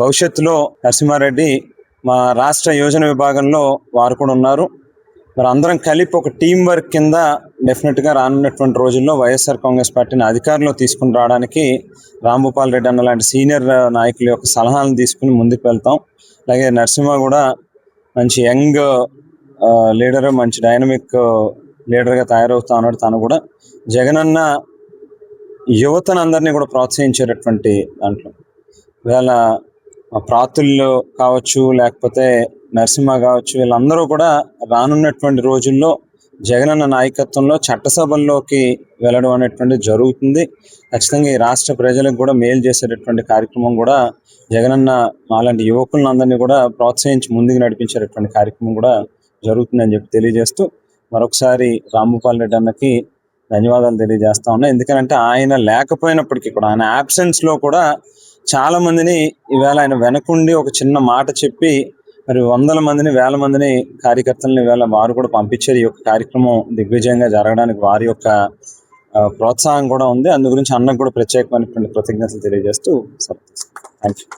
భవిష్యత్తులో నరసింహారెడ్డి మా రాష్ట్ర యోజన విభాగంలో వారు కూడా ఉన్నారు. మరి అందరం కలిపి ఒక టీం వర్క్ కింద డెఫినెట్గా రానున్నటువంటి రోజుల్లో వైఎస్ఆర్ కాంగ్రెస్ పార్టీని అధికారంలో తీసుకుని రావడానికి రాంభూపాల్ రెడ్డి అన్న లాంటి సీనియర్ నాయకుల యొక్క సలహాలను తీసుకుని ముందుకు వెళ్తాం. అలాగే నరసింహ కూడా మంచి యంగ్ లీడర్, మంచి డైనమిక్ లీడర్గా తయారవుతా ఉన్నాడు. తను కూడా జగనన్న యువతను అందరినీ కూడా ప్రోత్సహించేటటువంటి దాంట్లో ఇవాళ ప్రాతుల్లో కావచ్చు, లేకపోతే నరసింహ కావచ్చు, వీళ్ళందరూ కూడా రానున్నటువంటి రోజుల్లో జగనన్న నాయకత్వంలో చట్టసభల్లోకి వెళ్ళడం అనేటువంటిది జరుగుతుంది. ఖచ్చితంగా ఈ రాష్ట్ర ప్రజలకు కూడా మేలు చేసేటటువంటి కార్యక్రమం కూడా జగనన్న అలాంటి యువకులను అందరినీ కూడా ప్రోత్సహించి ముందుకు నడిపించేటటువంటి కార్యక్రమం కూడా జరుగుతుందని చెప్పి తెలియజేస్తూ మరొకసారి రాంభూపాల్ రెడ్డి అన్నకి ధన్యవాదాలు తెలియజేస్తా ఉన్నా. ఎందుకంటే ఆయన లేకపోయినప్పటికీ కూడా, ఆయన యాబ్సెన్స్లో కూడా చాలా మందిని ఈవేళ ఆయన వెనకుండి ఒక చిన్న మాట చెప్పి మరి వందల మందిని, వేల మందిని కార్యకర్తలను ఈవేళ వారు కూడా పంపించారు. ఈ యొక్క కార్యక్రమం దిగ్విజయంగా జరగడానికి వారి యొక్క ప్రోత్సాహం కూడా ఉంది. అందు గురించి అన్నకు కూడా ప్రత్యేకమైనటువంటి కృతజ్ఞతలు తెలియజేస్తూ థ్యాంక్ యూ.